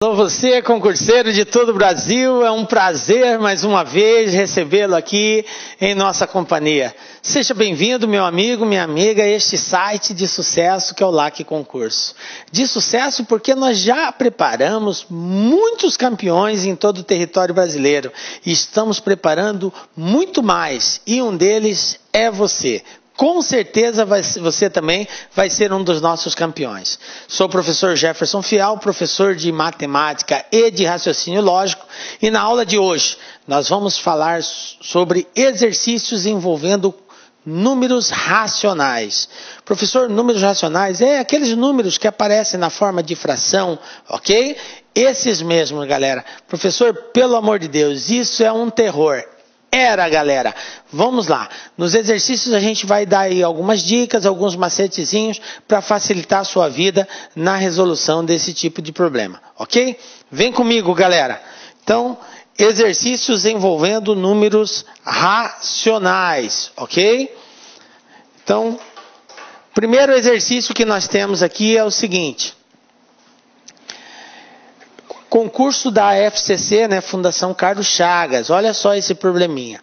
Alô, você, concurseiro de todo o Brasil, é um prazer mais uma vez recebê-lo aqui em nossa companhia. Seja bem-vindo, meu amigo, minha amiga, a este site de sucesso que é o LAC Concurso. De sucesso porque nós já preparamos muitos campeões em todo o território brasileiro e estamos preparando muito mais, e um deles é você. Com certeza você também vai ser um dos nossos campeões. Sou o professor Jefferson Fial, professor de matemática e de raciocínio lógico, e na aula de hoje nós vamos falar sobre exercícios envolvendo números racionais. Professor, números racionais é aqueles números que aparecem na forma de fração, ok? Esses mesmos, galera. Professor, pelo amor de Deus, isso é um terror. Galera, vamos lá. Nos exercícios a gente vai dar aí algumas dicas, alguns macetezinhos para facilitar a sua vida na resolução desse tipo de problema, ok? Vem comigo, galera. Então, exercícios envolvendo números racionais, ok? Então, o primeiro exercício que nós temos aqui é o seguinte. Concurso da FCC, né, Fundação Carlos Chagas. Olha só esse probleminha.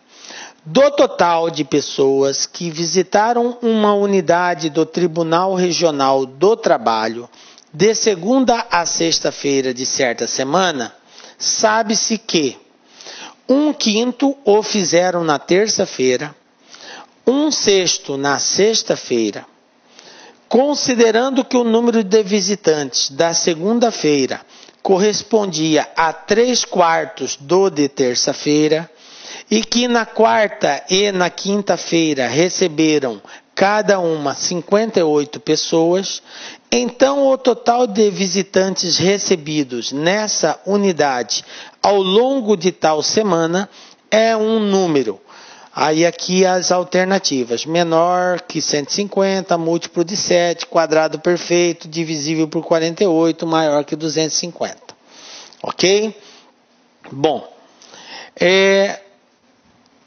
Do total de pessoas que visitaram uma unidade do Tribunal Regional do Trabalho de segunda a sexta-feira de certa semana, sabe-se que 1/5 o fizeram na terça-feira, 1/6 na sexta-feira. Considerando que o número de visitantes da segunda-feira correspondia a 3/4 do de terça-feira e que na quarta e na quinta-feira receberam cada uma 58 pessoas, então o total de visitantes recebidos nessa unidade ao longo de tal semana é um número. Aí aqui as alternativas, menor que 150, múltiplo de 7, quadrado perfeito, divisível por 48, maior que 250. Ok? Bom,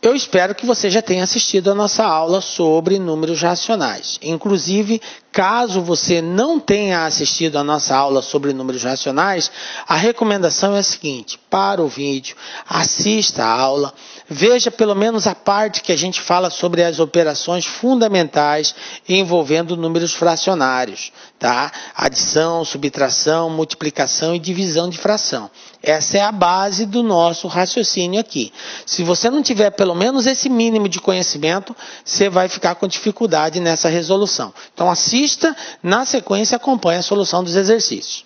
eu espero que você já tenha assistido a nossa aula sobre números racionais. Inclusive, caso você não tenha assistido a nossa aula sobre números racionais, a recomendação é a seguinte: para o vídeo, assista a aula, veja pelo menos a parte que a gente fala sobre as operações fundamentais envolvendo números fracionários, tá? Adição, subtração, multiplicação e divisão de fração. Essa é a base do nosso raciocínio aqui. Se você não tiver pelo menos esse mínimo de conhecimento, você vai ficar com dificuldade nessa resolução. Então assista, na sequência acompanhe a solução dos exercícios.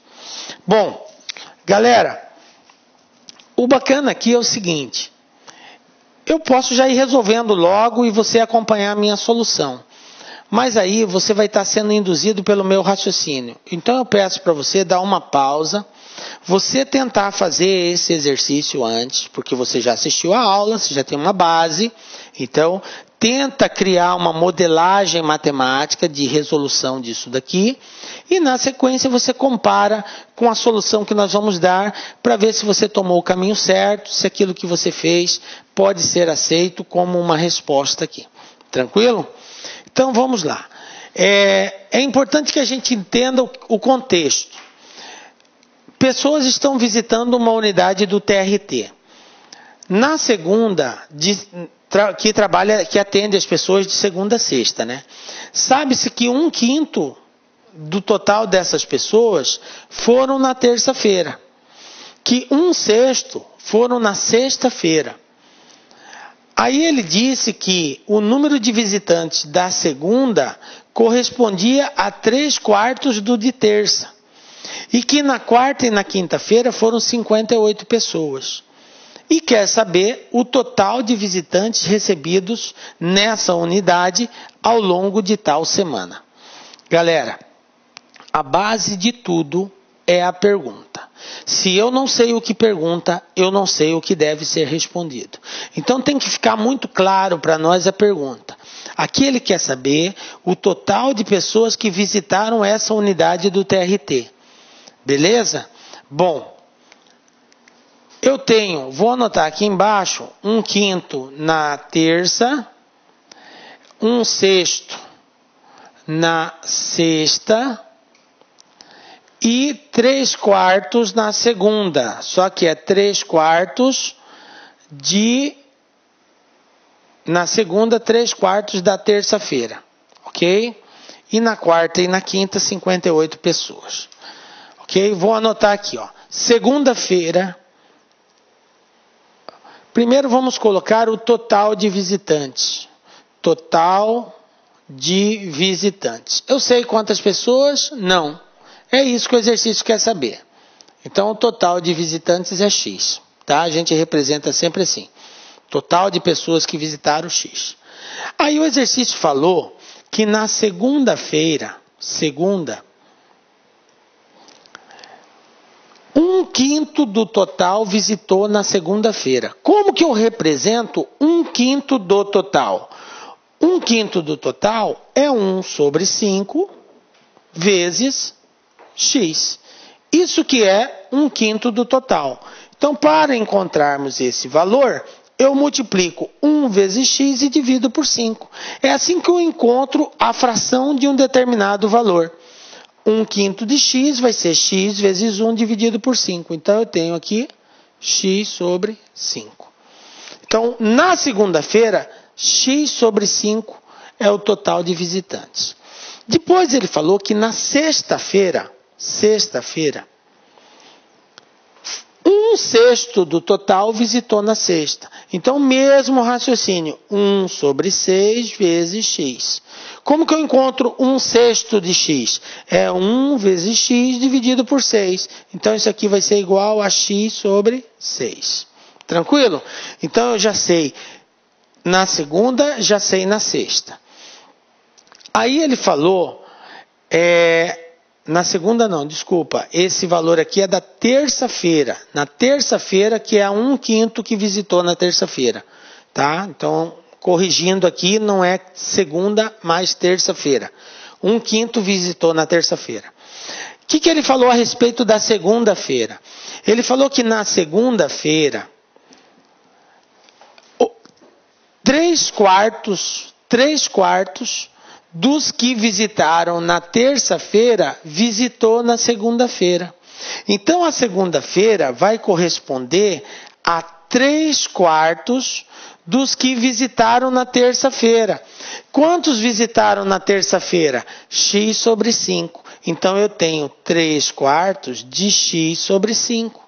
Bom, galera, o bacana aqui é o seguinte: eu posso já ir resolvendo logo e você acompanhar a minha solução. Mas aí você vai estar sendo induzido pelo meu raciocínio. Então eu peço para você dar uma pausa, você tentar fazer esse exercício antes, porque você já assistiu a aula, você já tem uma base. Então tenta criar uma modelagem matemática de resolução disso daqui. E na sequência você compara com a solução que nós vamos dar para ver se você tomou o caminho certo, se aquilo que você fez pode ser aceito como uma resposta aqui. Tranquilo? Então vamos lá. É importante que a gente entenda o contexto. Pessoas estão visitando uma unidade do TRT. Na segunda, que atende as pessoas de segunda a sexta, né? Sabe-se que 1/5 do total dessas pessoas foram na terça-feira, que 1/6 foram na sexta-feira. Aí ele disse que o número de visitantes da segunda correspondia a 3/4 do de terça. E que na quarta e na quinta-feira foram 58 pessoas. E quer saber o total de visitantes recebidos nessa unidade ao longo de tal semana. Galera, a base de tudo é a pergunta. Se eu não sei o que pergunta, eu não sei o que deve ser respondido. Então tem que ficar muito claro para nós a pergunta. Aqui ele quer saber o total de pessoas que visitaram essa unidade do TRT. Beleza? Bom, vou anotar aqui embaixo, 1/5 na terça, 1/6 na sexta e 3/4 na segunda. Só que é 3/4 na segunda, 3/4 da terça-feira. Ok? E na quarta e na quinta, 58 pessoas. Ok? Vou anotar aqui, ó. Segunda-feira. Primeiro vamos colocar o total de visitantes. Total de visitantes. Eu sei quantas pessoas? Não. É isso que o exercício quer saber. Então, o total de visitantes é X. Tá? A gente representa sempre assim. Total de pessoas que visitaram X. Aí o exercício falou que na segunda-feira, 1/5 do total visitou na segunda-feira. Como que eu represento 1/5 do total? 1/5 do total é 1/5 vezes X. Isso que é 1/5 do total. Então, para encontrarmos esse valor, eu multiplico 1 vezes X e divido por 5. É assim que eu encontro a fração de um determinado valor. 1/5 de X vai ser X vezes 1 dividido por 5. Então, eu tenho aqui X sobre 5. Então, na segunda-feira, X sobre 5 é o total de visitantes. Depois ele falou que na sexta-feira, 1/6 do total visitou na sexta. Então, mesmo raciocínio, 1/6 vezes X. Como que eu encontro 1/6 de X? É 1 vezes X dividido por 6. Então, isso aqui vai ser igual a X sobre 6. Tranquilo? Então, eu já sei na segunda, já sei na sexta. Aí ele falou... Na segunda não, desculpa. Esse valor aqui é da terça-feira. Na terça-feira, que é 1/5 que visitou na terça-feira. Tá? Então, corrigindo aqui, não é segunda mais terça-feira. 1/5 visitou na terça-feira. O que ele falou a respeito da segunda-feira? Ele falou que na segunda-feira, 3/4 dos que visitaram na terça-feira, visitou na segunda-feira. Então, a segunda-feira vai corresponder a 3/4 dos que visitaram na terça-feira. Quantos visitaram na terça-feira? X sobre 5. Então, eu tenho 3/4 de X sobre 5.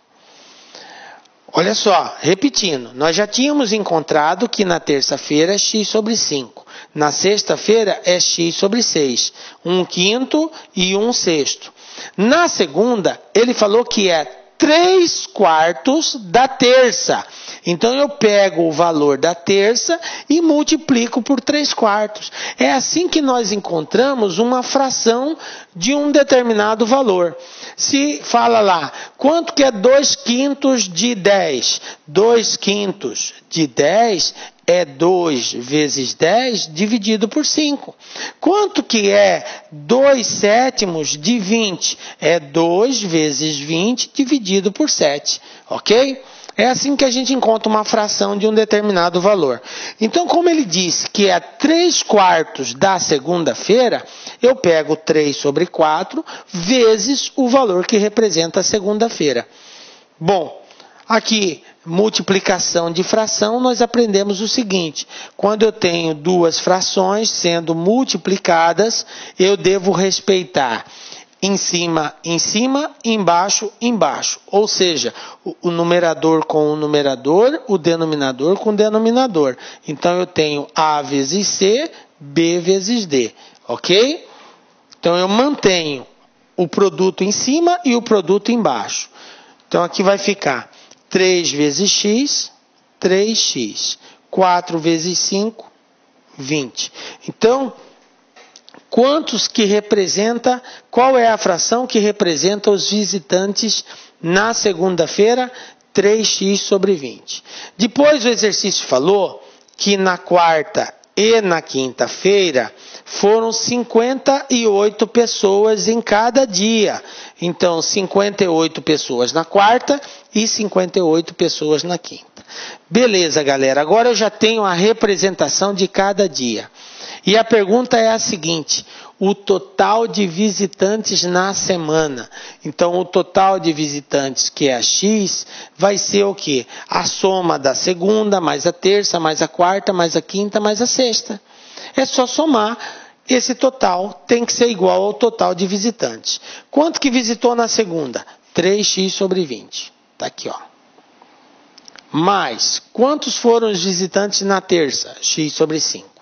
Olha só, repetindo, nós já tínhamos encontrado que na terça-feira é X sobre 5. Na sexta-feira é X sobre 6. 1/5 e 1/6. Na segunda, ele falou que é 3/4 da terça. Então, eu pego o valor da terça e multiplico por 3/4. É assim que nós encontramos uma fração de um determinado valor. Se fala lá, quanto que é 2/5 de 10? 2/5 de 10 é 2 vezes 10 dividido por 5. Quanto que é 2/7 de 20? É 2 vezes 20 dividido por 7. Ok? É assim que a gente encontra uma fração de um determinado valor. Então, como ele disse que é 3/4 da segunda-feira, eu pego 3 sobre 4 vezes o valor que representa a segunda-feira. Bom, aqui, multiplicação de fração, nós aprendemos o seguinte: quando eu tenho duas frações sendo multiplicadas, eu devo respeitar em cima, embaixo, embaixo. Ou seja, o numerador com o numerador, o denominador com o denominador. Então, eu tenho A vezes C, B vezes D. Ok? Então, eu mantenho o produto em cima e o produto embaixo. Então, aqui vai ficar 3 vezes x, 3x. 4 vezes 5, 20. Então, quantos que representa, qual é a fração que representa os visitantes na segunda-feira? 3x sobre 20. Depois o exercício falou que na quarta e na quinta-feira foram 58 pessoas em cada dia. Então, 58 pessoas na quarta e 58 pessoas na quinta. Beleza, galera. Agora eu já tenho a representação de cada dia. E a pergunta é a seguinte: o total de visitantes na semana. Então, o total de visitantes, que é X, vai ser o quê? A soma da segunda, mais a terça, mais a quarta, mais a quinta, mais a sexta. É só somar. Esse total tem que ser igual ao total de visitantes. Quanto que visitou na segunda? 3x sobre 20. Está aqui, ó. Mais, quantos foram os visitantes na terça? X sobre 5.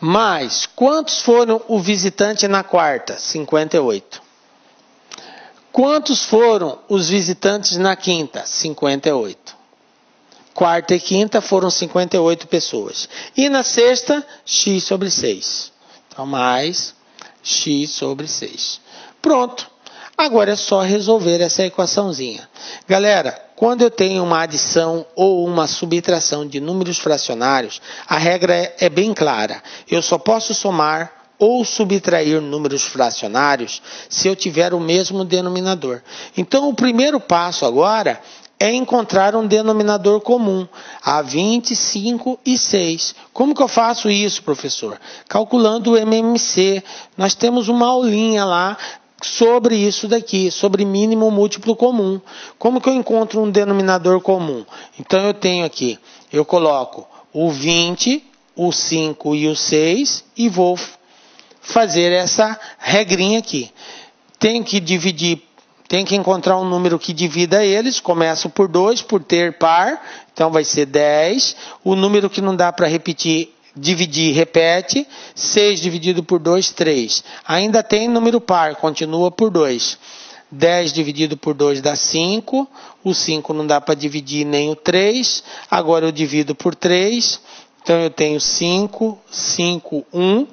Mais, quantos foram o visitante na quarta? 58. Quantos foram os visitantes na quinta? 58. Quarta e quinta foram 58 pessoas. E na sexta, x sobre 6. Então, mais x sobre 6. Pronto. Agora é só resolver essa equaçãozinha. Galera, quando eu tenho uma adição ou uma subtração de números fracionários, a regra é bem clara. Eu só posso somar ou subtrair números fracionários se eu tiver o mesmo denominador. Então, o primeiro passo agora é encontrar um denominador comum, a 25 e 6. Como que eu faço isso, professor? Calculando o MMC. Nós temos uma aulinha lá sobre isso daqui, sobre mínimo múltiplo comum. Como que eu encontro um denominador comum? Então eu tenho aqui, eu coloco o 20, o 5 e o 6 e vou fazer essa regrinha aqui. Tenho que dividir. Tem que encontrar um número que divida eles. Começo por 2, por ter par. Então vai ser 10. O número que não dá para repetir, dividir, repete. 6 dividido por 2, 3. Ainda tem número par, continua por 2. 10 dividido por 2 dá 5. O 5 não dá para dividir nem o 3. Agora eu divido por 3. Então eu tenho 5, 5, 1.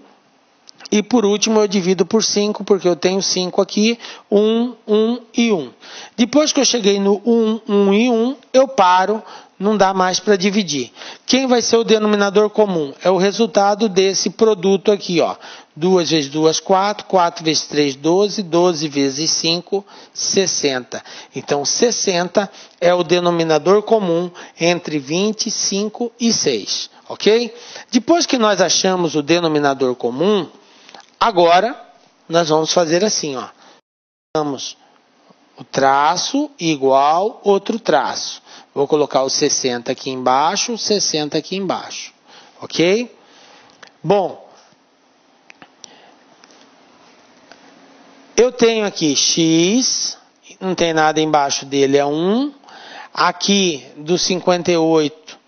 E por último eu divido por 5, porque eu tenho 5 aqui, 1, 1 e 1. Depois que eu cheguei no 1, 1 e 1, eu paro, não dá mais para dividir. Quem vai ser o denominador comum? É o resultado desse produto aqui, ó. 2 vezes 2, 4, 4 vezes 3, 12, 12 vezes 5, 60. Então, 60 é o denominador comum entre 25 e 6, ok? Depois que nós achamos o denominador comum, agora, nós vamos fazer assim, ó. Vamos o traço igual outro traço. Vou colocar o 60 aqui embaixo, 60 aqui embaixo. Ok? Bom, eu tenho aqui x, não tem nada embaixo dele, é 1. Aqui do 58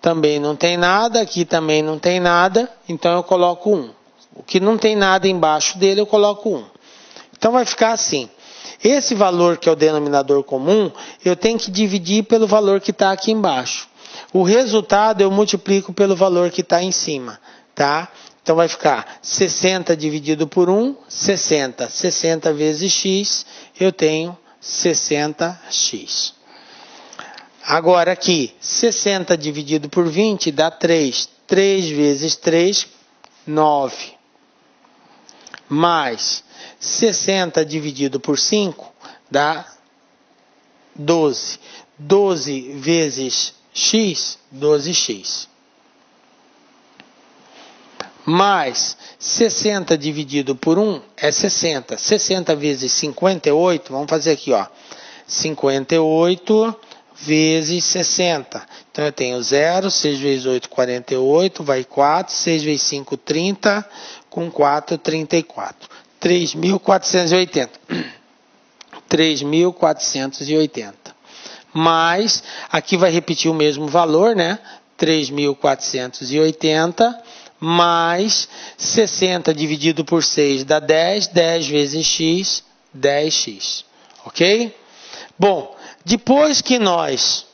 também não tem nada, aqui também não tem nada, então eu coloco 1. O que não tem nada embaixo dele, eu coloco 1. Então vai ficar assim. Esse valor que é o denominador comum, eu tenho que dividir pelo valor que está aqui embaixo. O resultado eu multiplico pelo valor que está em cima. Tá? Então vai ficar 60 dividido por 1, 60. 60 vezes x, eu tenho 60x. Agora aqui, 60 dividido por 20 dá 3. 3 vezes 3, 9. Mais 60 dividido por 5 dá 12. 12 vezes x, 12x. Mais 60 dividido por 1 é 60. 60 vezes 58, vamos fazer aqui, ó. 58 vezes 60. Então eu tenho 0, 6 vezes 8, 48, vai 4, 6 vezes 5, 30, com 4, 34. 3.480. 3.480. Mais, aqui vai repetir o mesmo valor, né? 3.480 mais 60 dividido por 6 dá 10. 10 vezes x, 10x. Ok? Bom, depois que nós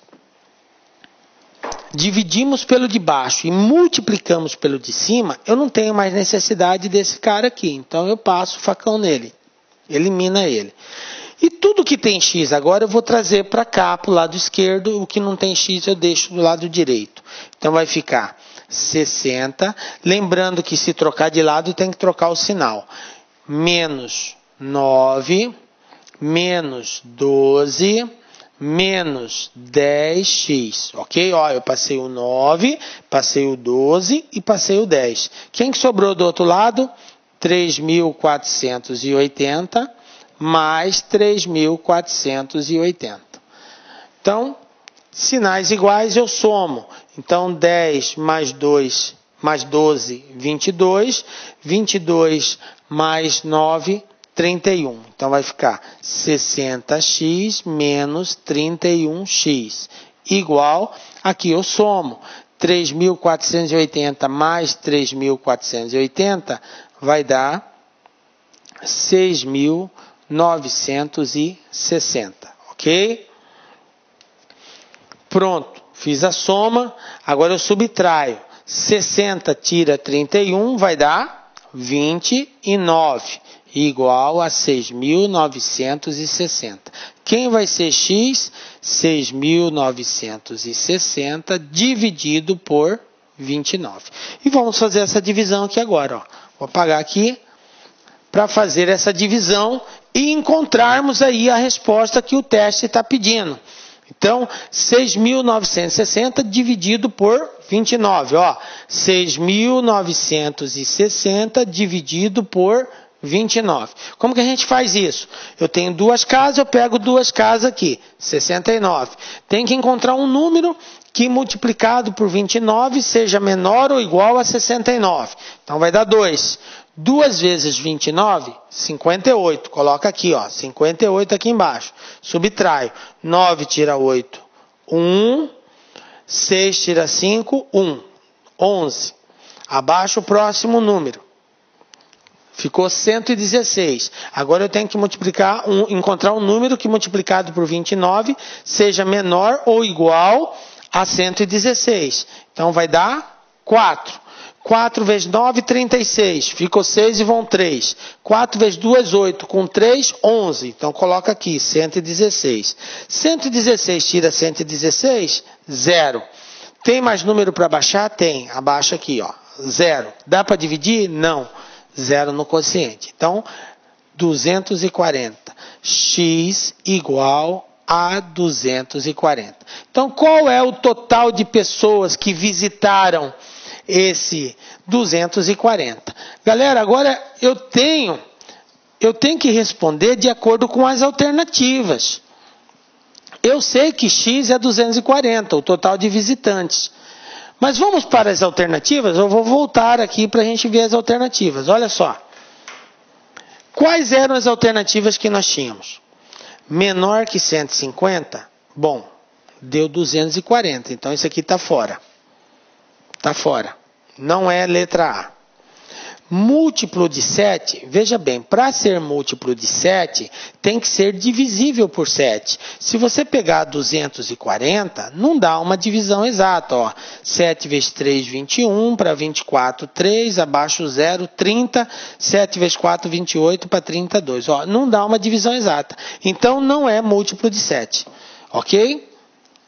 dividimos pelo de baixo e multiplicamos pelo de cima, eu não tenho mais necessidade desse cara aqui. Então eu passo o facão nele. Elimina ele. E tudo que tem x agora eu vou trazer para cá, para o lado esquerdo. O que não tem x eu deixo do lado direito. Então vai ficar 60. Lembrando que se trocar de lado tem que trocar o sinal. Menos 9, menos 12, menos 10x, ok? Ó, eu passei o 9, passei o 12 e passei o 10. Quem que sobrou do outro lado? 3.480 mais 3.480. Então, sinais iguais eu somo. Então, 10 mais 2 mais 12, 22. 22 mais 9, 31. Então, vai ficar 60x menos 31x. Igual, aqui eu somo. 3.480 mais 3.480 vai dar 6.960. Ok? Pronto. Fiz a soma. Agora eu subtraio. 60 tira 31 vai dar 29. Igual a 6.960. Quem vai ser x? 6.960 dividido por 29. E vamos fazer essa divisão aqui agora. Ó. Vou apagar aqui para fazer essa divisão e encontrarmos aí a resposta que o teste está pedindo. Então, 6.960 dividido por 29. Ó, 6.960 dividido por 29. Como que a gente faz isso? Eu tenho duas casas, eu pego duas casas aqui. 69. Tem que encontrar um número que multiplicado por 29 seja menor ou igual a 69. Então, vai dar 2. 2 vezes 29, 58. Coloca aqui, ó, 58 aqui embaixo. Subtraio. 9 tira 8, 1. 6 tira 5, 1. 11. Abaixo o próximo número. Ficou 116. Agora eu tenho que encontrar um número que multiplicado por 29 seja menor ou igual a 116. Então vai dar 4. 4 vezes 9, 36. Ficou 6 e vão 3. 4 vezes 2, 8. Com 3, 11. Então coloca aqui, 116. 116 tira 116, 0. Tem mais número para baixar? Tem. Abaixa aqui, ó. 0. Dá para dividir? Não. 0 no quociente. Então, 240. X igual a 240. Então, qual é o total de pessoas que visitaram esse 240? Galera, agora eu tenho que responder de acordo com as alternativas. Eu sei que X é 240, o total de visitantes. Mas vamos para as alternativas? Eu vou voltar aqui para a gente ver as alternativas. Olha só. Quais eram as alternativas que nós tínhamos? Menor que 150? Bom, deu 240. Então, isso aqui está fora. Está fora. Não é letra A. Múltiplo de 7, veja bem, para ser múltiplo de 7, tem que ser divisível por 7. Se você pegar 240, não dá uma divisão exata. Ó. 7 vezes 3, 21, para 24, 3, abaixo 0, 30, 7 vezes 4, 28, para 32. Ó, não dá uma divisão exata. Então, não é múltiplo de 7. Ok?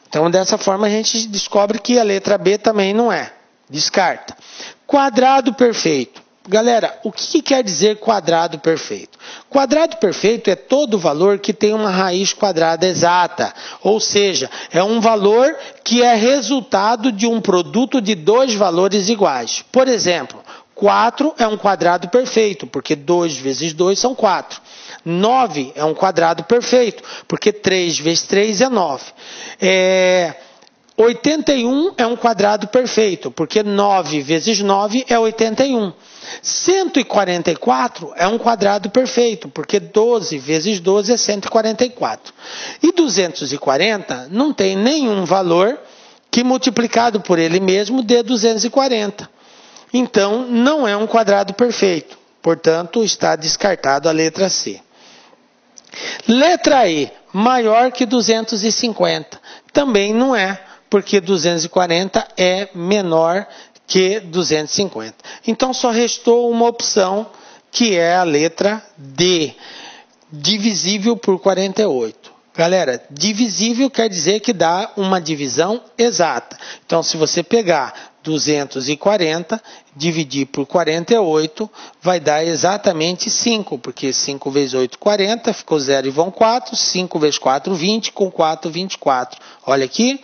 Então, dessa forma, a gente descobre que a letra B também não é. Descarta. Quadrado perfeito. Galera, o que quer dizer quadrado perfeito? Quadrado perfeito é todo valor que tem uma raiz quadrada exata, ou seja, é um valor que é resultado de um produto de dois valores iguais. Por exemplo, 4 é um quadrado perfeito, porque 2 vezes 2 são 4. 9 é um quadrado perfeito, porque 3 vezes 3 é 9. 81 é um quadrado perfeito, porque 9 vezes 9 é 81. 144 é um quadrado perfeito, porque 12 vezes 12 é 144. E 240 não tem nenhum valor que multiplicado por ele mesmo dê 240. Então, não é um quadrado perfeito. Portanto, está descartado a letra C. Letra E, maior que 250. Também não é, porque 240 é menor que 250. Então, só restou uma opção, que é a letra D, divisível por 48. Galera, divisível quer dizer que dá uma divisão exata. Então, se você pegar 240 dividir por 48 vai dar exatamente 5, porque 5 vezes 8, 40, ficou 0 e vão 4, 5 vezes 4, 20, com 4, 24. Olha aqui,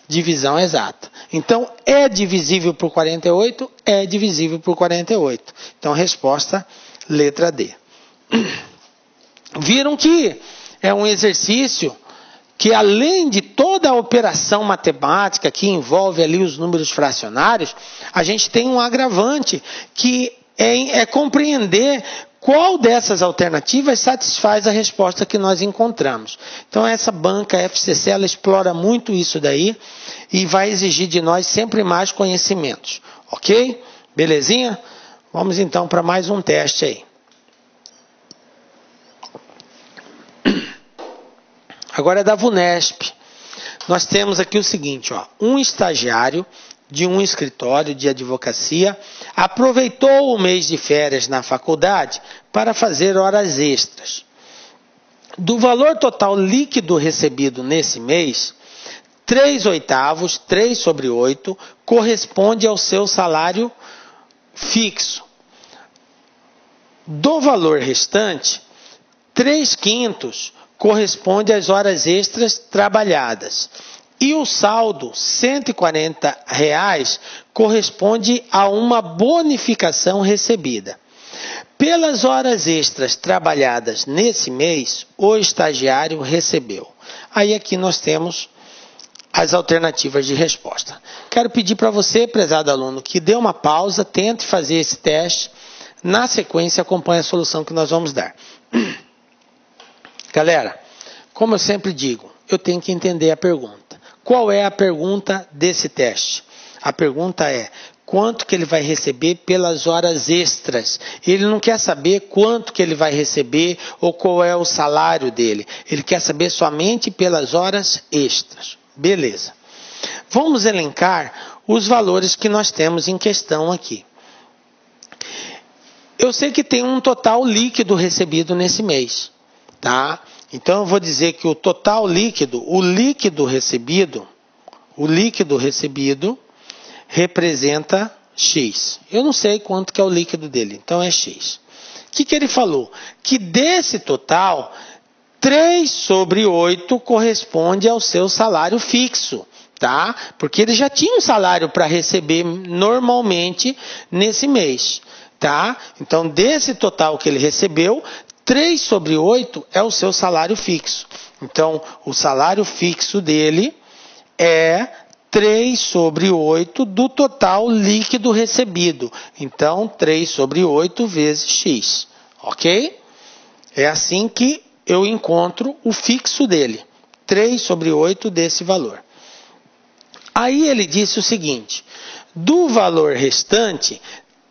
divisão exata. Então, é divisível por 48? É divisível por 48. Então, resposta, letra D. Viram que é um exercício que, além de toda a operação matemática que envolve ali os números fracionários, a gente tem um agravante que é compreender qual dessas alternativas satisfaz a resposta que nós encontramos. Então, essa banca FCC, ela explora muito isso daí e vai exigir de nós sempre mais conhecimentos. Ok? Belezinha? Vamos então para mais um teste aí. Agora é da VUNESP. Nós temos aqui o seguinte, ó, um estagiário de um escritório de advocacia aproveitou o mês de férias na faculdade para fazer horas extras. Do valor total líquido recebido nesse mês, 3/8, 3 sobre 8, corresponde ao seu salário fixo. Do valor restante, 3/5 corresponde às horas extras trabalhadas. E o saldo, R$ 140, corresponde a uma bonificação recebida. Pelas horas extras trabalhadas nesse mês, o estagiário recebeu. Aí aqui nós temos as alternativas de resposta. Quero pedir para você, prezado aluno, que dê uma pausa, tente fazer esse teste. Na sequência, acompanhe a solução que nós vamos dar. Galera, como eu sempre digo, eu tenho que entender a pergunta. Qual é a pergunta desse teste? A pergunta é: quanto que ele vai receber pelas horas extras? Ele não quer saber quanto que ele vai receber ou qual é o salário dele. Ele quer saber somente pelas horas extras. Beleza. Vamos elencar os valores que nós temos em questão aqui. Eu sei que tem um total líquido recebido nesse mês, tá? Então eu vou dizer que o total líquido, o líquido recebido representa X. Eu não sei quanto que é o líquido dele, então é X. O que ele falou? Que desse total, 3 sobre 8 corresponde ao seu salário fixo, tá? Porque ele já tinha um salário para receber normalmente nesse mês, tá? Então, desse total que ele recebeu, 3 sobre 8 é o seu salário fixo. Então, o salário fixo dele é 3 sobre 8 do total líquido recebido. Então, 3 sobre 8 vezes X. Ok? É assim que eu encontro o fixo dele. 3 sobre 8 desse valor. Aí ele disse o seguinte: do valor restante,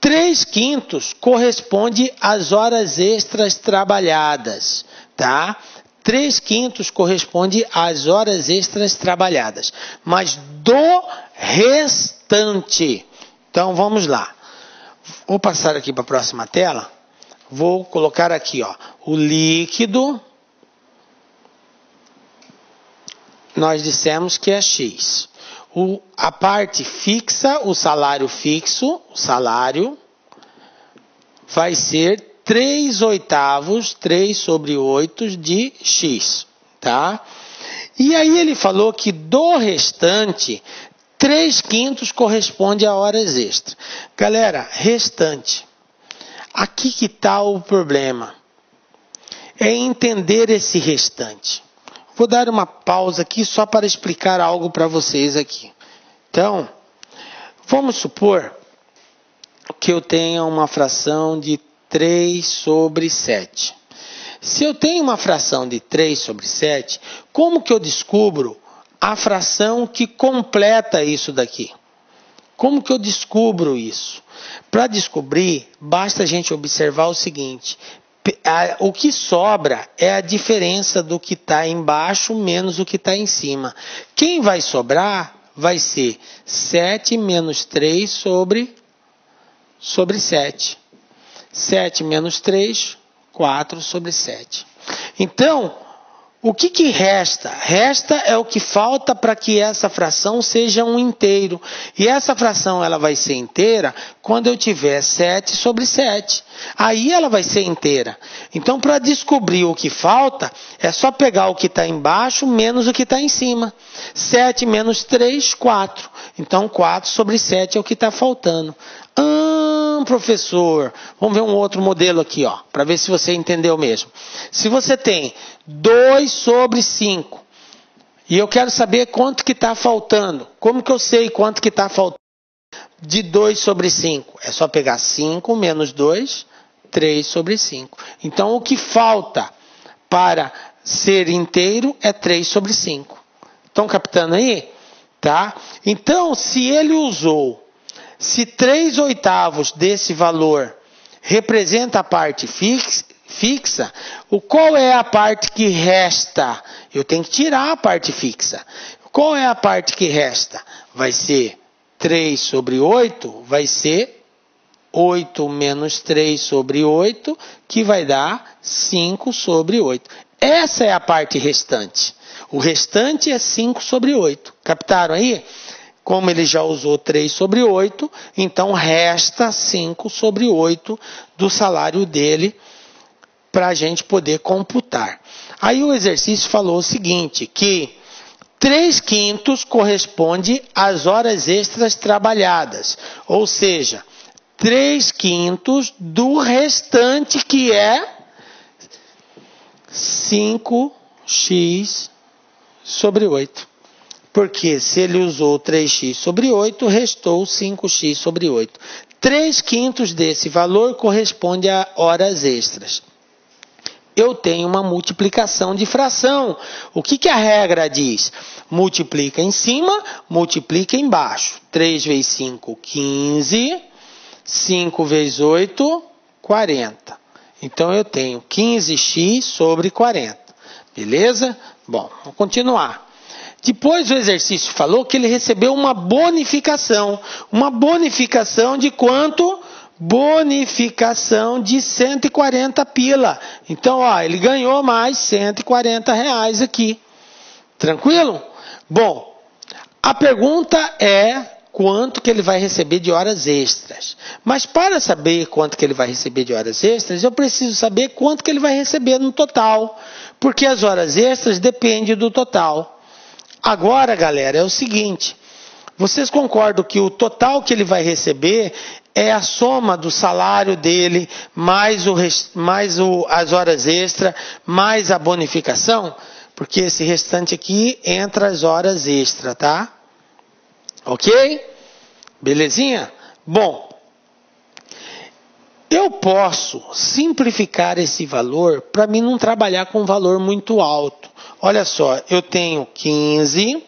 3/5 corresponde às horas extras trabalhadas, tá? 3/5 corresponde às horas extras trabalhadas, mas do restante. Então vamos lá. Vou passar aqui para a próxima tela. Vou colocar aqui, ó, o líquido. Nós dissemos que é X. A parte fixa, o salário fixo, o salário, vai ser 3/8, 3 sobre 8 de X, tá? E aí ele falou que do restante, 3/5 corresponde a horas extras. Galera, restante. Aqui que está o problema. É entender esse restante. Vou dar uma pausa aqui só para explicar algo para vocês aqui. Então, vamos supor que eu tenha uma fração de 3 sobre 7. Se eu tenho uma fração de 3 sobre 7, como que eu descubro a fração que completa isso daqui? Como que eu descubro isso? Para descobrir, basta a gente observar o seguinte: o que sobra é a diferença do que está embaixo menos o que está em cima. Quem vai sobrar vai ser 7 menos 3 sobre 7. 7 menos 3, 4 sobre 7. Então, O que resta? Resta é o que falta para que essa fração seja um inteiro. E essa fração ela vai ser inteira quando eu tiver 7 sobre 7. Aí ela vai ser inteira. Então, para descobrir o que falta, é só pegar o que está embaixo menos o que está em cima. 7 menos 3, 4. Então, 4 sobre 7 é o que está faltando. Professor, vamos ver um outro modelo aqui, ó, para ver se você entendeu mesmo. Se você tem 2 sobre 5 e eu quero saber quanto que está faltando, como que eu sei quanto que está faltando de 2 sobre 5? É só pegar 5 menos 2, 3 sobre 5. Então, o que falta para ser inteiro é 3 sobre 5. Estão captando aí? Tá? Então, se 3/8 desse valor representa a parte fixa, qual é a parte que resta? Eu tenho que tirar a parte fixa. Qual é a parte que resta? Vai ser 3 sobre 8, vai ser 8 menos 3 sobre 8, que vai dar 5 sobre 8. Essa é a parte restante. O restante é 5 sobre 8. Captaram aí? Como ele já usou 3 sobre 8, então resta 5 sobre 8 do salário dele para a gente poder computar. Aí o exercício falou o seguinte, que 3/5 corresponde às horas extras trabalhadas. Ou seja, 3/5 do restante, que é 5x sobre 8. Porque se ele usou 3x sobre 8, restou 5x sobre 8. 3/5 desse valor corresponde a horas extras. Eu tenho uma multiplicação de fração. O que a regra diz? Multiplica em cima, multiplica embaixo. 3 vezes 5, 15. 5 vezes 8, 40. Então, eu tenho 15x sobre 40. Beleza? Bom, vamos continuar. Depois o exercício falou que ele recebeu uma bonificação. Uma bonificação de quanto? Bonificação de 140 pila. Então, ó, ele ganhou mais 140 reais aqui. Tranquilo? Bom, a pergunta é quanto que ele vai receber de horas extras. Mas para saber quanto que ele vai receber de horas extras, eu preciso saber quanto que ele vai receber no total. Porque as horas extras dependem do total. Agora, galera, é o seguinte, vocês concordam que o total que ele vai receber é a soma do salário dele, mais as horas extras, mais a bonificação? Porque esse restante aqui entra as horas extras, tá? Ok? Belezinha? Bom, eu posso simplificar esse valor para mim não trabalhar com um valor muito alto. Olha só, eu tenho 15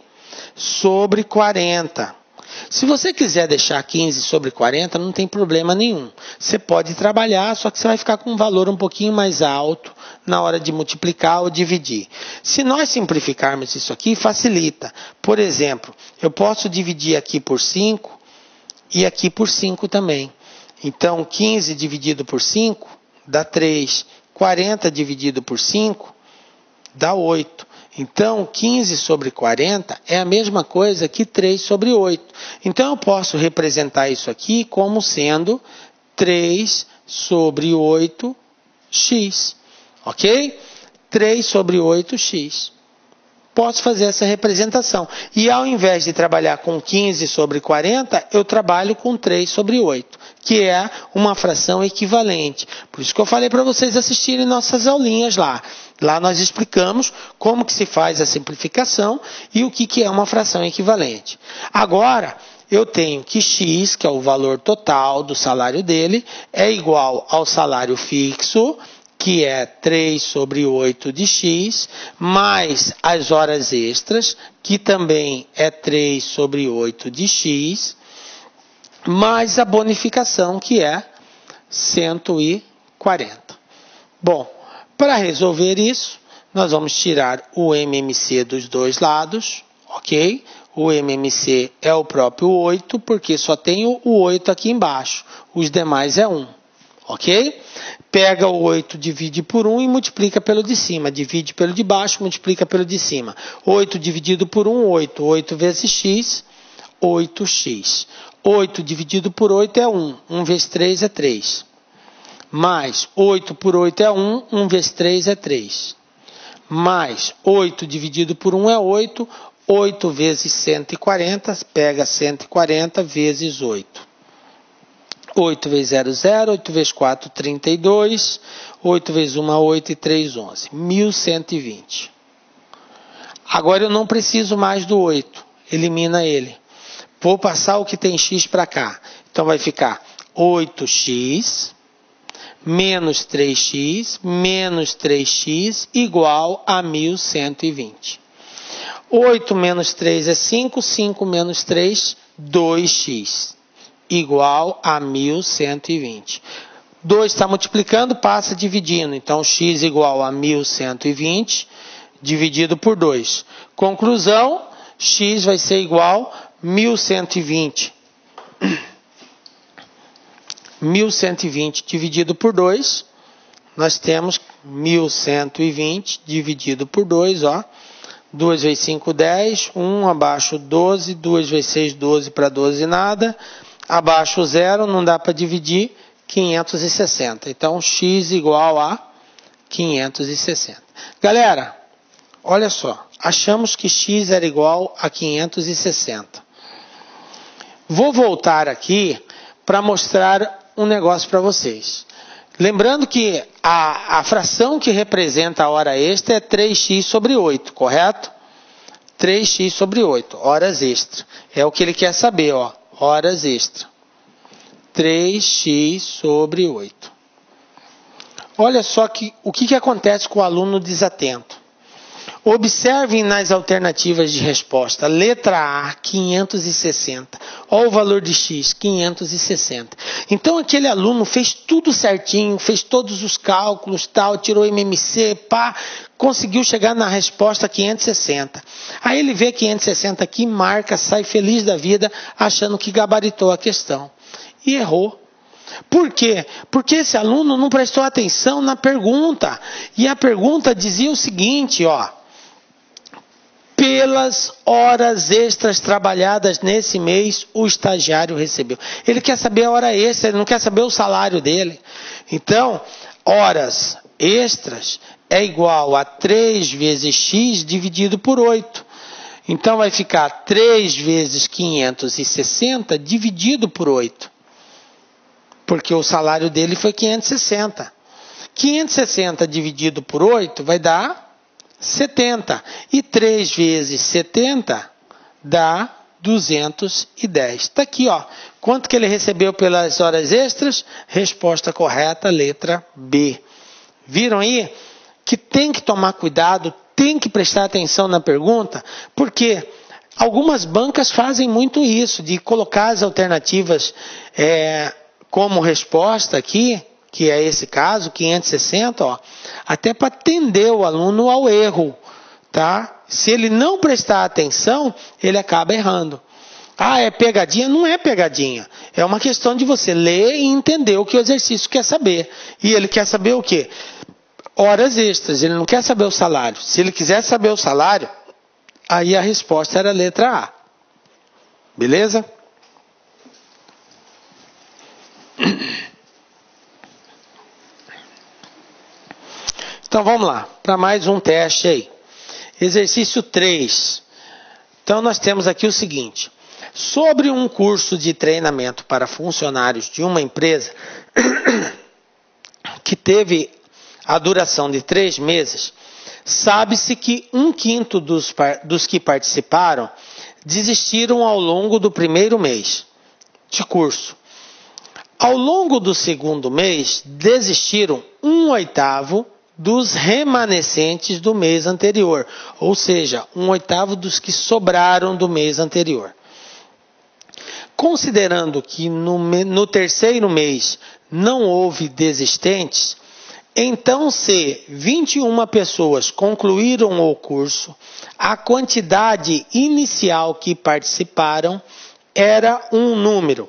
sobre 40. Se você quiser deixar 15 sobre 40, não tem problema nenhum. Você pode trabalhar, só que você vai ficar com um valor um pouquinho mais alto na hora de multiplicar ou dividir. Se nós simplificarmos isso aqui, facilita. Por exemplo, eu posso dividir aqui por 5 e aqui por 5 também. Então, 15 dividido por 5 dá 3. 40 dividido por 5 dá 8. Então, 15 sobre 40 é a mesma coisa que 3 sobre 8. Então, eu posso representar isso aqui como sendo 3 sobre 8x. Ok? 3 sobre 8x. Posso fazer essa representação. E ao invés de trabalhar com 15 sobre 40, eu trabalho com 3 sobre 8, que é uma fração equivalente. Por isso que eu falei para vocês assistirem nossas aulinhas lá. Lá nós explicamos como que se faz a simplificação e o que é uma fração equivalente. Agora, eu tenho que x, que é o valor total do salário dele, é igual ao salário fixo, que é 3 sobre 8 de x, mais as horas extras, que também é 3 sobre 8 de x, mais a bonificação, que é 140. Bom, para resolver isso, nós vamos tirar o MMC dos dois lados, ok? O MMC é o próprio 8, porque só tem o 8 aqui embaixo. Os demais é 1, ok? Pega o 8, divide por 1 e multiplica pelo de cima. Divide pelo de baixo, multiplica pelo de cima. 8 dividido por 1, 8. 8 vezes x, 8x. 8 dividido por 8 é 1. 1 vezes 3 é 3. Mais 8 por 8 é 1. 1 vezes 3 é 3. Mais 8 dividido por 1 é 8. 8 vezes 140, pega 140 vezes 8. 8 vezes 0, 0. 8 vezes 4, 32. 8 vezes 1, 8 e 3, 11. 1120. Agora eu não preciso mais do 8. Elimina ele. Vou passar o que tem x para cá. Então vai ficar 8x menos 3x menos 3x igual a 1120. 8 menos 3 é 5. 5 menos 3, 2x. Igual a 1120. 2 está multiplicando, passa dividindo. Então, x igual a 1120 dividido por 2. Conclusão, x vai ser igual a 1120. 1120 dividido por 2. Nós temos 1120 dividido por 2, ó. 2 vezes 5, 10. 1 abaixo 12. 2 vezes 6, 12 para 12 nada. Abaixo 0, não dá para dividir, 560. Então, x igual a 560. Galera, olha só. Achamos que x era igual a 560. Vou voltar aqui para mostrar um negócio para vocês. Lembrando que a fração que representa a hora extra é 3x sobre 8, correto? 3x sobre 8, horas extra. É o que ele quer saber, ó. Horas extra. 3x sobre 8. Olha só o que acontece com o aluno desatento. Observem nas alternativas de resposta. Letra A, 560. Olha o valor de x, 560. Então aquele aluno fez tudo certinho, fez todos os cálculos, tal, tirou MMC, pá, conseguiu chegar na resposta 560. Aí ele vê 560 aqui, marca, sai feliz da vida, achando que gabaritou a questão. E errou. Por quê? Porque esse aluno não prestou atenção na pergunta. E a pergunta dizia o seguinte, ó. Pelas horas extras trabalhadas nesse mês, o estagiário recebeu. Ele quer saber a hora extra, ele não quer saber o salário dele. Então, horas extras é igual a 3 vezes x dividido por 8. Então, vai ficar 3 vezes 560 dividido por 8. Porque o salário dele foi 560. 560 dividido por 8 vai dar 70. E 3 vezes 70 dá 210. Está aqui, ó. Quanto que ele recebeu pelas horas extras? Resposta correta, letra B. Viram aí? Que tem que tomar cuidado, tem que prestar atenção na pergunta, porque algumas bancas fazem muito isso, de colocar as alternativas como resposta aqui, que é esse caso, 560, ó, até para atender o aluno ao erro, tá? Se ele não prestar atenção, ele acaba errando. Ah, é pegadinha? Não é pegadinha. É uma questão de você ler e entender o que o exercício quer saber. E ele quer saber o quê? Horas extras, ele não quer saber o salário. Se ele quiser saber o salário, aí a resposta era a letra A. Beleza? Então vamos lá, para mais um teste aí. Exercício 3. Então nós temos aqui o seguinte. Sobre um curso de treinamento para funcionários de uma empresa que teve a duração de 3 meses, sabe-se que 1/5 dos que participaram desistiram ao longo do primeiro mês de curso. Ao longo do segundo mês, desistiram 1/8 dos remanescentes do mês anterior, ou seja, 1/8 dos que sobraram do mês anterior. Considerando que no terceiro mês não houve desistentes, então se 21 pessoas concluíram o curso, a quantidade inicial que participaram era um número,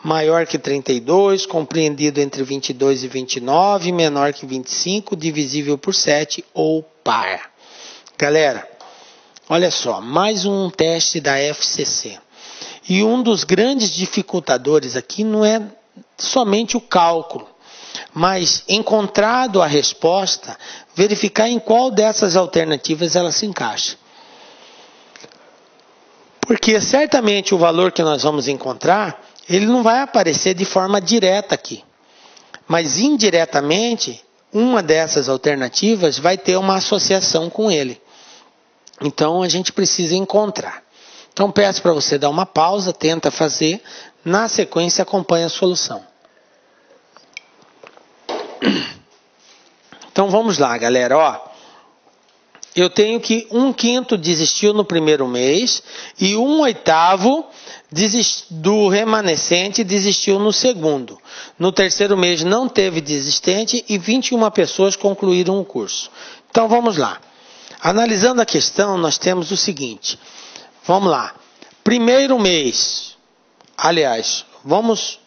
maior que 32, compreendido entre 22 e 29, menor que 25, divisível por 7 ou par. Galera, olha só, mais um teste da FCC. E um dos grandes dificultadores aqui não é somente o cálculo, mas, encontrado a resposta, verificar em qual dessas alternativas ela se encaixa. Porque certamente o valor que nós vamos encontrar, ele não vai aparecer de forma direta aqui. Mas indiretamente, uma dessas alternativas vai ter uma associação com ele. Então a gente precisa encontrar. Então peço para você dar uma pausa, tenta fazer, na sequência acompanha a solução. Então vamos lá, galera, ó. Eu tenho que 1/5 desistiu no primeiro mês e 1/8 do remanescente desistiu no segundo. No terceiro mês não teve desistente e 21 pessoas concluíram o curso. Então vamos lá. Analisando a questão, nós temos o seguinte. Vamos lá. Primeiro mês. Aliás, vamos...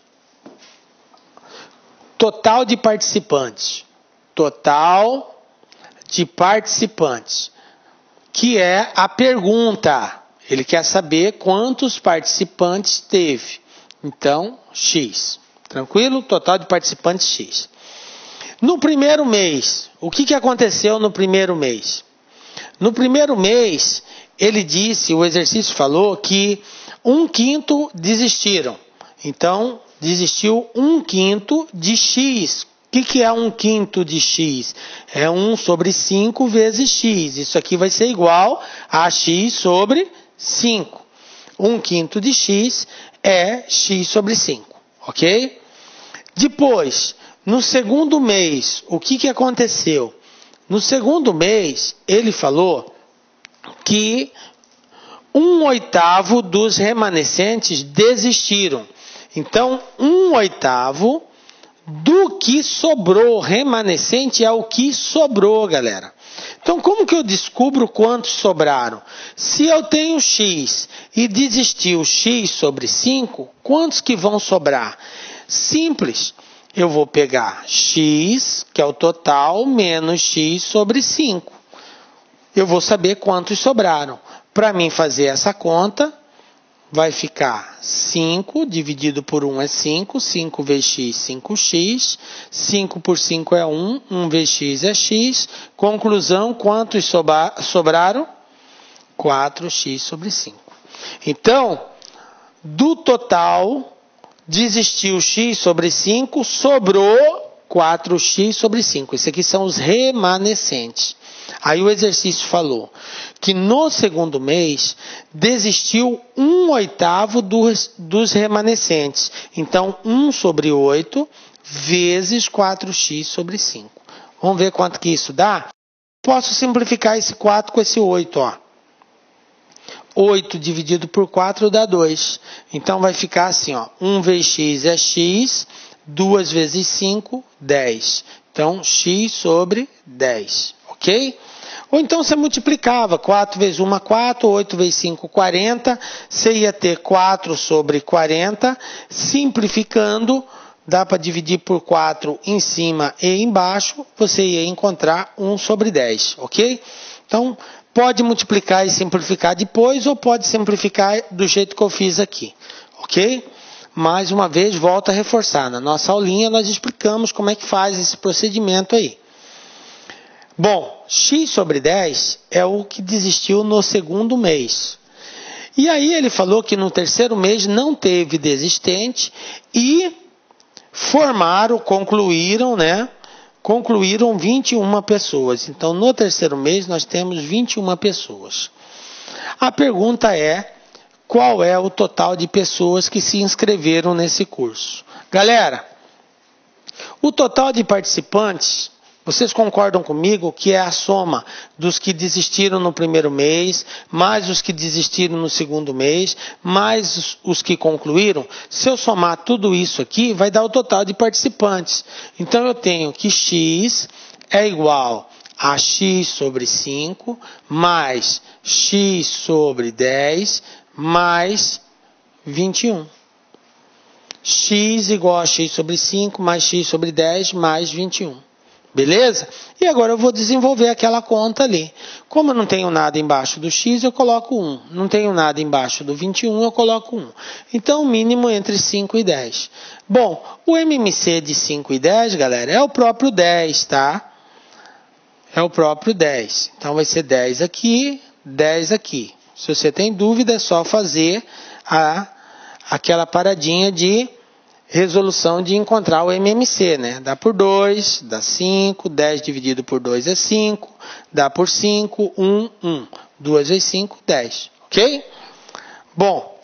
Total de participantes. Total de participantes, que é a pergunta. Ele quer saber quantos participantes teve. Então, X. Tranquilo? Total de participantes, X. No primeiro mês, o que aconteceu no primeiro mês? No primeiro mês, ele disse, o exercício falou que 1/5 desistiram. Então, desistiu 1/5 de X. O que é 1/5 de X? É 1 sobre 5 vezes X. Isso aqui vai ser igual a X sobre 5. 1/5 de X é X sobre 5. Ok? Depois, no segundo mês, o que aconteceu? No segundo mês, ele falou que 1/8 dos remanescentes desistiram. Então, 1/8 do que sobrou, remanescente é o que sobrou, galera. Então, como que eu descubro quantos sobraram? Se eu tenho X e desistiu X sobre 5, quantos que vão sobrar? Simples. Eu vou pegar X, que é o total, menos X sobre 5. Eu vou saber quantos sobraram. Para mim fazer essa conta, vai ficar 5 dividido por 1 é 5, 5 vezes x, 5x, 5 por 5 é 1, 1 vezes x é x. Conclusão, quantos sobraram? 4x sobre 5. Então, do total, desistiu x sobre 5, sobrou 4x sobre 5. Esses aqui são os remanescentes. Aí o exercício falou que no segundo mês desistiu 1/8 dos remanescentes. Então, 1 sobre 8 vezes 4x sobre 5. Vamos ver quanto que isso dá? Posso simplificar esse 4 com esse 8, ó. 8 dividido por 4 dá 2. Então, vai ficar assim, ó. 1 vezes x é x, 2 vezes 5, 10. Então, x sobre 10. Ok? Ou então você multiplicava, 4 vezes 1, 4, 8 vezes 5, 40, você ia ter 4 sobre 40, simplificando, dá para dividir por 4 em cima e embaixo, você ia encontrar 1 sobre 10, ok? Então, pode multiplicar e simplificar depois, ou pode simplificar do jeito que eu fiz aqui, ok? Mais uma vez, volto a reforçar, na nossa aulinha nós explicamos como é que faz esse procedimento aí. Bom, x sobre 10 é o que desistiu no segundo mês. E aí ele falou que no terceiro mês não teve desistente e concluíram 21 pessoas. Então, no terceiro mês nós temos 21 pessoas. A pergunta é, qual é o total de pessoas que se inscreveram nesse curso? Galera, o total de participantes... Vocês concordam comigo que é a soma dos que desistiram no primeiro mês, mais os que desistiram no segundo mês, mais os que concluíram? Se eu somar tudo isso aqui, vai dar o total de participantes. Então, eu tenho que x é igual a x sobre 5, mais x sobre 10, mais 21. x igual a x sobre 5 mais x sobre 10 mais 21. Beleza? E agora eu vou desenvolver aquela conta ali. Como eu não tenho nada embaixo do x, eu coloco 1. Não tenho nada embaixo do 21, eu coloco 1. Então, o mínimo entre 5 e 10. Bom, o MMC de 5 e 10, galera, é o próprio 10, tá? É o próprio 10. Então, vai ser 10 aqui, 10 aqui. Se você tem dúvida, é só fazer aquela paradinha de resolução de encontrar o MMC, né? Dá por 2, dá 5, 10 dividido por 2 é 5, dá por 5, 1, 1. 2 vezes 5, 10. Ok? Bom,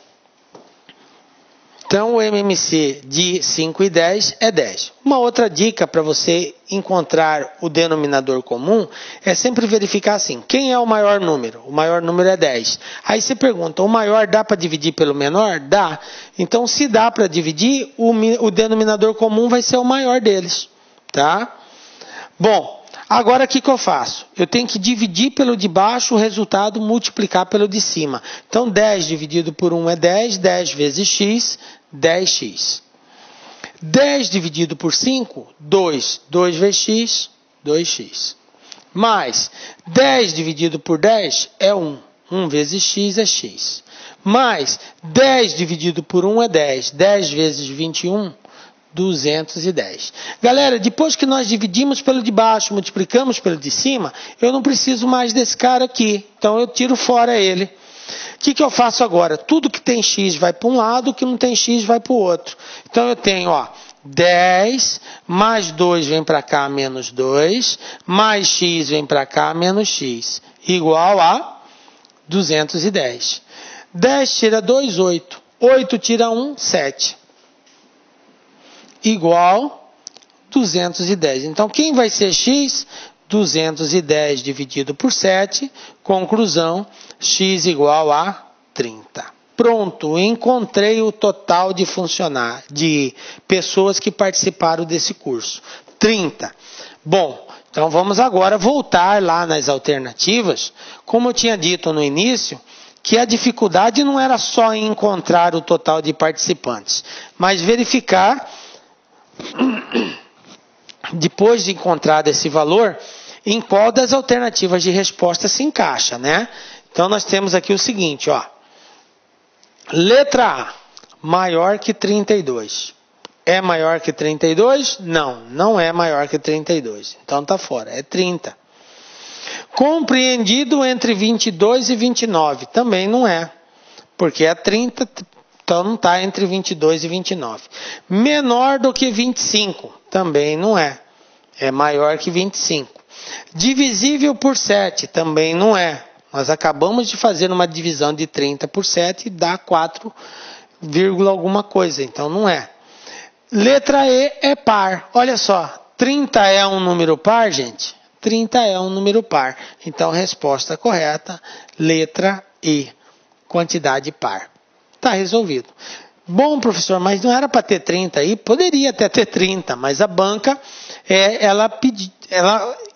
então o MMC de 5 e 10 é 10. Uma outra dica para você encontrar o denominador comum é sempre verificar assim, quem é o maior número? O maior número é 10. Aí você pergunta, o maior dá para dividir pelo menor? Dá. Então, se dá para dividir, o denominador comum vai ser o maior deles. Tá? Bom, agora o que eu faço? Eu tenho que dividir pelo de baixo, o resultado multiplicar pelo de cima. Então, 10 dividido por 1 é 10, 10 vezes x, 10x. 10 dividido por 5, 2. 2 vezes x, 2x. Mais 10 dividido por 10 é 1. 1 vezes x é x. Mais 10 dividido por 1 é 10. 10 vezes 21, 210. Galera, depois que nós dividimos pelo de baixo, multiplicamos pelo de cima, eu não preciso mais desse cara aqui. Então, eu tiro fora ele. O que eu faço agora? Tudo que tem x vai para um lado, o que não tem x vai para o outro. Então, eu tenho, 10 mais 2 vem para cá, menos 2, mais x vem para cá, menos x, igual a 210. 10 tira 2, 8. 8 tira 1, 7. Igual 210. Então, quem vai ser x? 210 dividido por 7. Conclusão, x igual a 30. Pronto, encontrei o total de pessoas que participaram desse curso. 30. Bom, então vamos agora voltar lá nas alternativas. Como eu tinha dito no início, que a dificuldade não era só em encontrar o total de participantes, mas verificar, depois de encontrar esse valor, em qual das alternativas de resposta se encaixa, né? Então, nós temos aqui o seguinte, Letra A, maior que 32. É maior que 32? Não, não é maior que 32. Então, está fora, é 30. Compreendido entre 22 e 29. Também não é, porque é 30, então não está entre 22 e 29. Menor do que 25. Também não é. É maior que 25. Divisível por 7. Também não é. Nós acabamos de fazer uma divisão de 30 por 7 e dá 4, alguma coisa. Então não é. Letra E é par. Olha só. 30 é um número par, gente? 30 é um número par. Então, resposta correta, letra E, quantidade par. Está resolvido. Bom, professor, mas não era para ter 30 aí? Poderia até ter 30, mas a banca, ela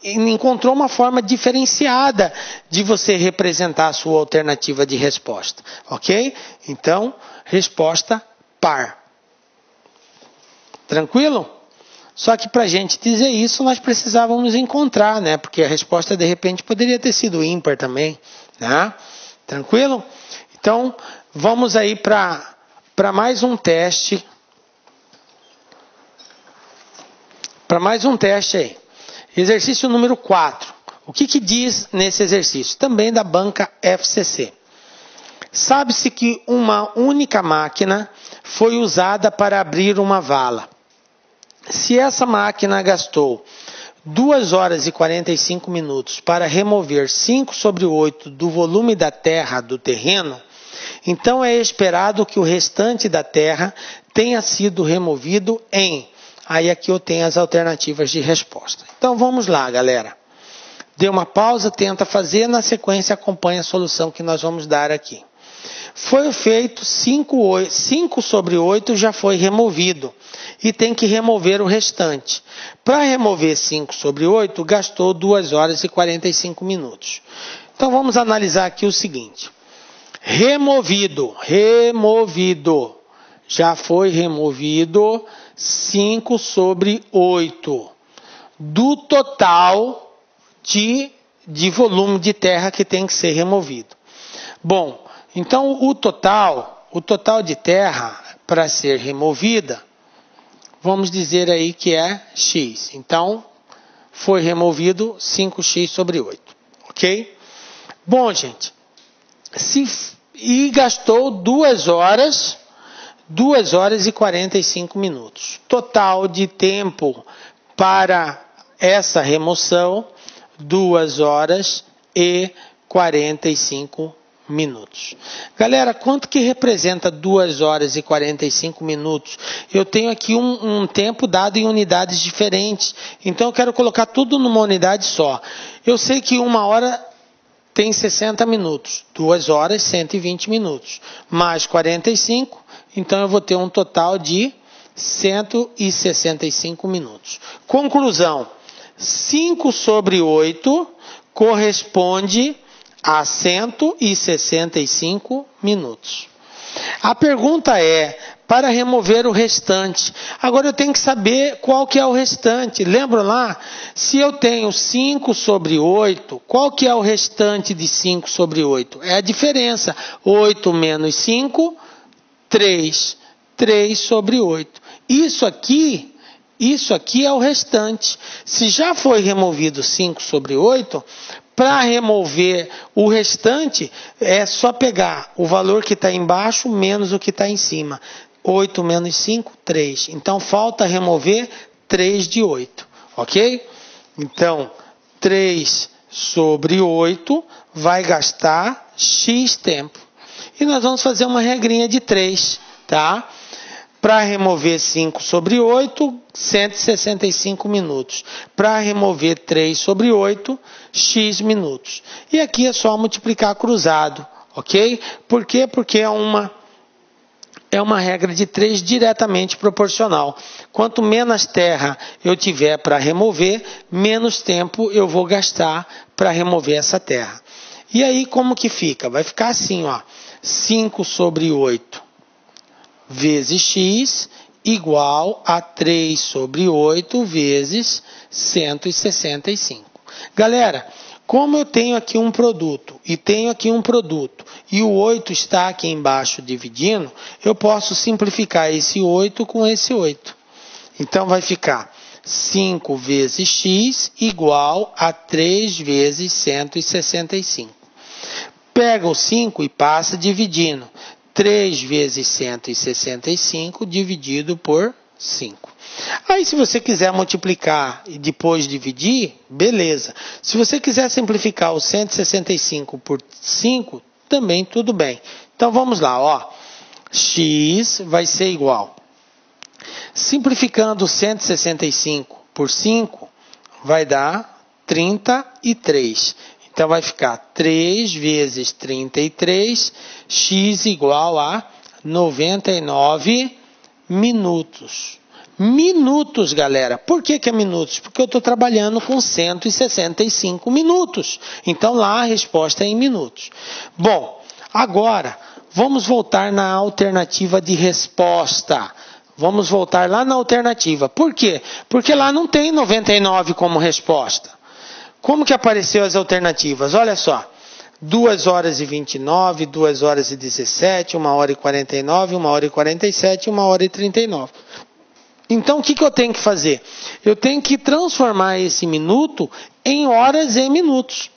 encontrou uma forma diferenciada de você representar a sua alternativa de resposta. Ok? Então, resposta par. Tranquilo? Só que para a gente dizer isso, nós precisávamos encontrar, né? Porque a resposta, de repente, poderia ter sido ímpar também. Né? Tranquilo? Então, vamos aí para mais um teste. Para mais um teste aí. Exercício número 4. O que diz nesse exercício? Também da banca FCC. Sabe-se que uma única máquina foi usada para abrir uma vala. Se essa máquina gastou 2 horas e 45 minutos para remover 5 sobre 8 do volume da terra do terreno, então é esperado que o restante da terra tenha sido removido em... Aí aqui eu tenho as alternativas de resposta. Então vamos lá, galera. Dê uma pausa, tenta fazer, na sequência acompanha a solução que nós vamos dar aqui. Foi feito 5 sobre 8 já foi removido. E tem que remover o restante. Para remover 5 sobre 8, gastou 2 horas e 45 minutos. Então vamos analisar aqui o seguinte. Removido. já foi removido 5 sobre 8 do total de volume de terra que tem que ser removido. Bom, então o total de terra para ser removida, vamos dizer aí que é X. Então, foi removido 5x sobre 8, ok? Bom, gente, e gastou 2 horas e 45 minutos. Total de tempo para essa remoção, 2 horas e 45 minutos. Galera, quanto que representa 2 horas e 45 minutos? Eu tenho aqui um tempo dado em unidades diferentes, então eu quero colocar tudo numa unidade só. Eu sei que 1 hora tem 60 minutos, 2 horas 120 minutos, mais 45, então eu vou ter um total de 165 minutos. Conclusão, 5 sobre 8 corresponde a 165 minutos. A pergunta é, para remover o restante, agora eu tenho que saber qual que é o restante. Lembra lá? Se eu tenho 5 sobre 8, qual que é o restante de 5 sobre 8? É a diferença. 8 menos 5, 3. 3 sobre 8. Isso aqui é o restante. Se já foi removido 5 sobre 8, para remover o restante, é só pegar o valor que está embaixo menos o que está em cima. 8 menos 5, 3. Então, falta remover 3 de 8. Ok? Então, 3 sobre 8 vai gastar X tempo. E nós vamos fazer uma regrinha de 3, tá? Para remover 5 sobre 8, 165 minutos. Para remover 3 sobre 8, X minutos. E aqui é só multiplicar cruzado, ok? Por quê? Porque é uma regra de 3 diretamente proporcional. Quanto menos terra eu tiver para remover, menos tempo eu vou gastar para remover essa terra. E aí como que fica? Vai ficar assim, ó. 5 sobre 8 vezes x igual a 3 sobre 8 vezes 165. Galera, como eu tenho aqui um produto e tenho aqui um produto e o 8 está aqui embaixo dividindo, eu posso simplificar esse 8 com esse 8. Então vai ficar 5 vezes x igual a 3 vezes 165. Pega o 5 e passa dividindo. 3 vezes 165 dividido por 5. Aí, se você quiser multiplicar e depois dividir, beleza. Se você quiser simplificar o 165 por 5, também tudo bem. Então, vamos lá, ó. X vai ser igual. Simplificando 165 por 5, vai dar 33. Então, vai ficar 3 vezes 33, x igual a 99 minutos. Minutos, galera. Por que é minutos? Porque eu estou trabalhando com 165 minutos. Então, lá a resposta é em minutos. Bom, agora, vamos voltar na alternativa de resposta. Vamos voltar lá na alternativa. Por quê? Porque lá não tem 99 como resposta. Como que apareceu as alternativas? Olha só, 2 horas e 29, 2 horas e 17, 1 hora e 49, 1 hora e 47, 1 hora e 39. Então, o que eu tenho que fazer? Eu tenho que transformar esse minuto em horas e minutos.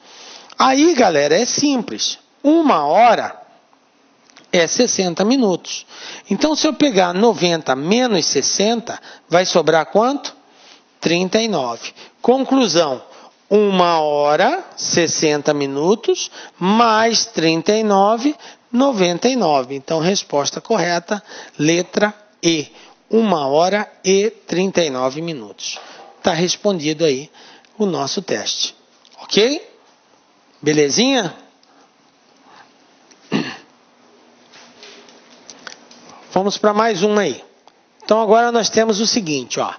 Aí, galera, é simples. 1 hora é 60 minutos. Então, se eu pegar 90 menos 60, vai sobrar quanto? 39. Conclusão. 1 hora, 60 minutos, mais 39, 99. Então, resposta correta, letra E. 1 hora e 39 minutos. Está respondido aí o nosso teste. Ok? Belezinha? Vamos para mais uma aí. Então, agora nós temos o seguinte, ó.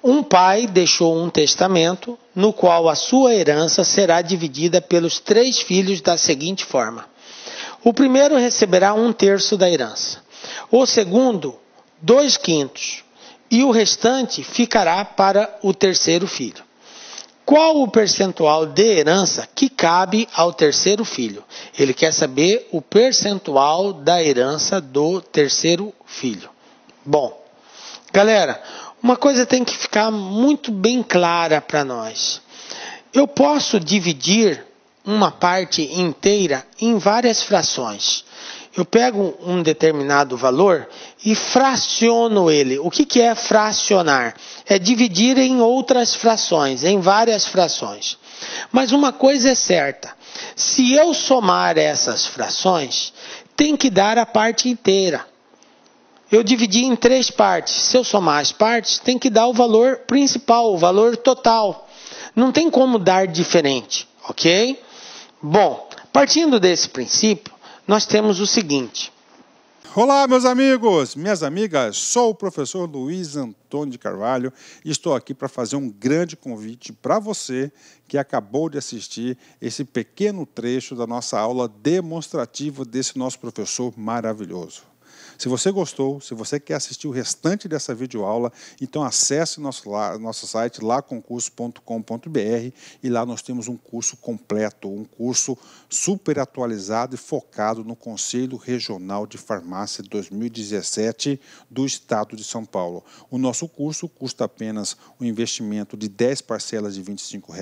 Um pai deixou um testamento no qual a sua herança será dividida pelos 3 filhos da seguinte forma. O primeiro receberá 1/3 da herança. O segundo 2/5 e o restante ficará para o terceiro filho. Qual o percentual de herança que cabe ao terceiro filho? Ele quer saber o percentual da herança do terceiro filho. Bom, galera, uma coisa tem que ficar muito bem clara para nós. Eu posso dividir uma parte inteira em várias frações. Eu pego um determinado valor e fraciono ele. O que é fracionar? É dividir em outras frações, em várias frações. Mas uma coisa é certa: se eu somar essas frações, tem que dar a parte inteira. Eu dividi em 3 partes. Se eu somar as partes, tem que dar o valor principal, o valor total. Não tem como dar diferente, ok? Bom, partindo desse princípio, nós temos o seguinte. Olá, meus amigos, minhas amigas, sou o professor Luiz Antônio de Carvalho e estou aqui para fazer um grande convite para você que acabou de assistir esse pequeno trecho da nossa aula demonstrativa desse nosso professor maravilhoso. Se você gostou, se você quer assistir o restante dessa videoaula, então acesse nosso site laconcurso.com.br e lá nós temos um curso completo, um curso super atualizado e focado no Conselho Regional de Farmácia 2017 do Estado de São Paulo. O nosso curso custa apenas um investimento de 10 parcelas de R$ 25.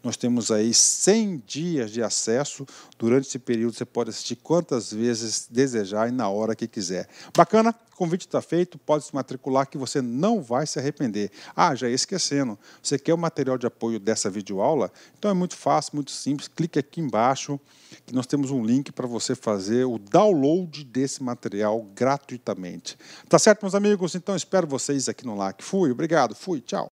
Nós temos aí 100 dias de acesso. Durante esse período você pode assistir quantas vezes desejar e na hora que quiser. Bacana? O convite está feito, pode se matricular que você não vai se arrepender. Ah, já ia esquecendo, você quer o material de apoio dessa videoaula? Então é muito fácil, muito simples, clique aqui embaixo que nós temos um link para você fazer o download desse material gratuitamente. Tá certo, meus amigos? Então espero vocês aqui no LAC. Fui, obrigado, fui, tchau.